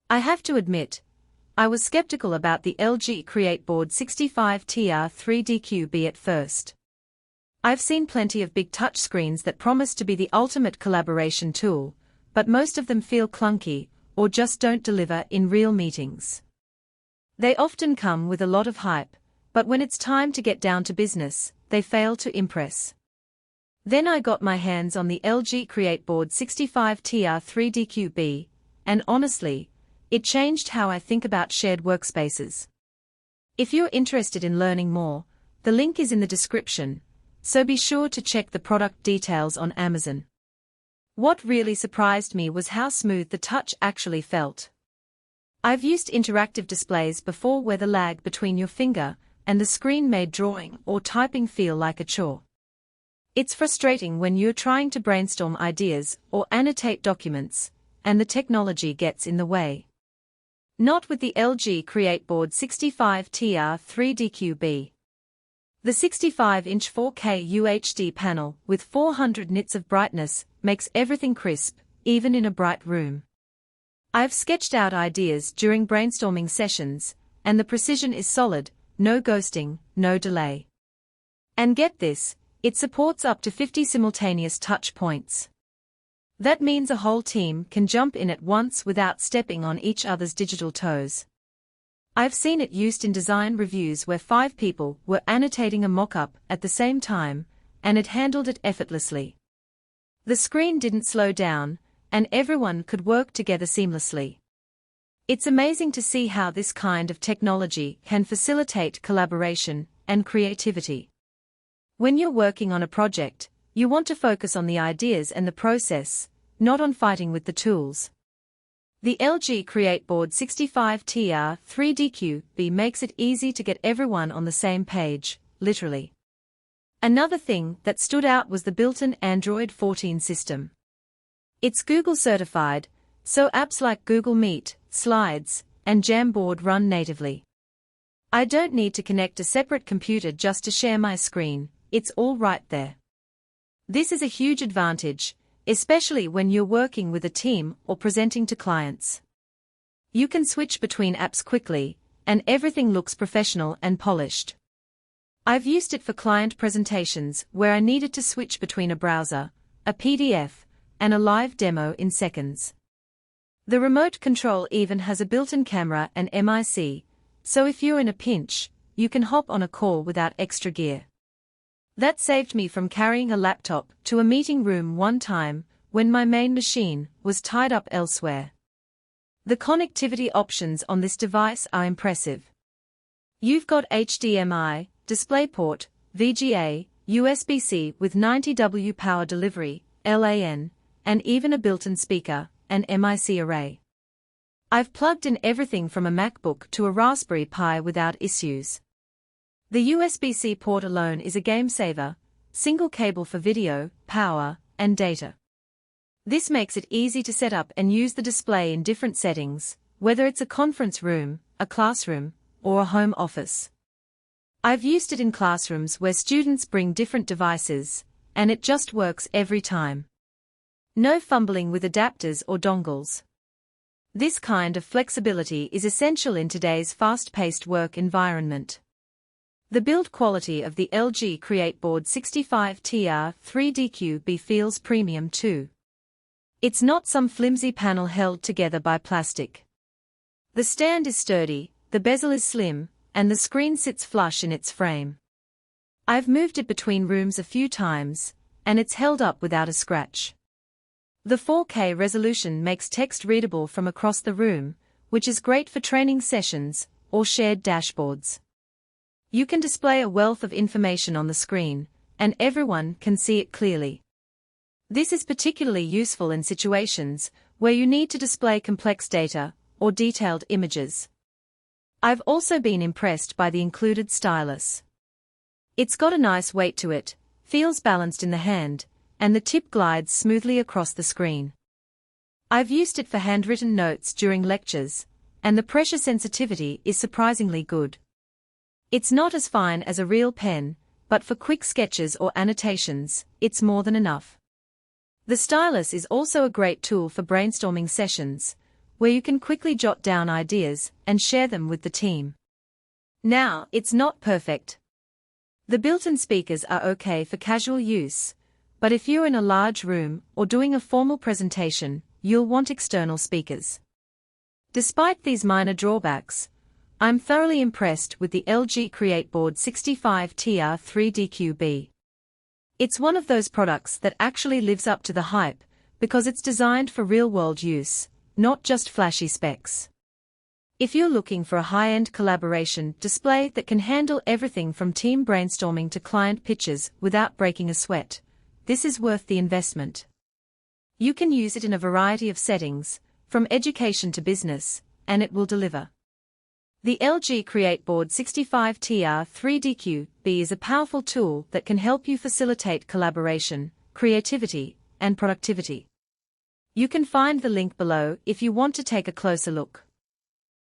I have to admit, I was skeptical about the LG CreateBoard 65tr3dq-b at first. I've seen plenty of big touchscreens that promise to be the ultimate collaboration tool, but most of them feel clunky or just don't deliver in real meetings. They often come with a lot of hype, but when it's time to get down to business, they fail to impress. Then I got my hands on the LG CreateBoard 65tr3dq-b, and honestly, it changed how I think about shared workspaces. If you're interested in learning more, the link is in the description, so be sure to check the product details on Amazon. What really surprised me was how smooth the touch actually felt. I've used interactive displays before where the lag between your finger and the screen made drawing or typing feel like a chore. It's frustrating when you're trying to brainstorm ideas or annotate documents, and the technology gets in the way. Not with the LG CreateBoard 65tr3dq-b. The 65-inch 4K UHD panel with 400 nits of brightness makes everything crisp, even in a bright room. I've sketched out ideas during brainstorming sessions, and the precision is solid, no ghosting, no delay. And get this, it supports up to 50 simultaneous touch points. That means a whole team can jump in at once without stepping on each other's digital toes. I've seen it used in design reviews where 5 people were annotating a mock-up at the same time, and it handled it effortlessly. The screen didn't slow down, and everyone could work together seamlessly. It's amazing to see how this kind of technology can facilitate collaboration and creativity. When you're working on a project, you want to focus on the ideas and the process, not on fighting with the tools. The LG CreateBoard 65tr3dq-b makes it easy to get everyone on the same page, literally. Another thing that stood out was the built-in Android 14 system. It's Google certified, so apps like Google Meet, Slides, and Jamboard run natively. I don't need to connect a separate computer just to share my screen, it's all right there. This is a huge advantage, especially when you're working with a team or presenting to clients. You can switch between apps quickly, and everything looks professional and polished. I've used it for client presentations where I needed to switch between a browser, a PDF, and a live demo in seconds. The remote control even has a built-in camera and mic, so if you're in a pinch, you can hop on a call without extra gear. That saved me from carrying a laptop to a meeting room one time when my main machine was tied up elsewhere. The connectivity options on this device are impressive. You've got HDMI, DisplayPort, VGA, USB-C with 90W power delivery, LAN, and even a built-in speaker, an mic array. I've plugged in everything from a MacBook to a Raspberry Pi without issues. The USB-C port alone is a game-saver, single cable for video, power, and data. This makes it easy to set up and use the display in different settings, whether it's a conference room, a classroom, or a home office. I've used it in classrooms where students bring different devices, and it just works every time. No fumbling with adapters or dongles. This kind of flexibility is essential in today's fast-paced work environment. The build quality of the LG CreateBoard 65tr3dq-b feels premium too. It's not some flimsy panel held together by plastic. The stand is sturdy, the bezel is slim, and the screen sits flush in its frame. I've moved it between rooms a few times, and it's held up without a scratch. The 4K resolution makes text readable from across the room, which is great for training sessions or shared dashboards. You can display a wealth of information on the screen, and everyone can see it clearly. This is particularly useful in situations where you need to display complex data or detailed images. I've also been impressed by the included stylus. It's got a nice weight to it, feels balanced in the hand, and the tip glides smoothly across the screen. I've used it for handwritten notes during lectures, and the pressure sensitivity is surprisingly good. It's not as fine as a real pen, but for quick sketches or annotations, it's more than enough. The stylus is also a great tool for brainstorming sessions, where you can quickly jot down ideas and share them with the team. Now, it's not perfect. The built-in speakers are okay for casual use, but if you're in a large room or doing a formal presentation, you'll want external speakers. Despite these minor drawbacks, I'm thoroughly impressed with the LG CreateBoard 65tr3dq-b. It's one of those products that actually lives up to the hype, because it's designed for real-world use, not just flashy specs. If you're looking for a high-end collaboration display that can handle everything from team brainstorming to client pitches without breaking a sweat, this is worth the investment. You can use it in a variety of settings, from education to business, and it will deliver. The LG CreateBoard 65tr3dq-b is a powerful tool that can help you facilitate collaboration, creativity, and productivity. You can find the link below if you want to take a closer look.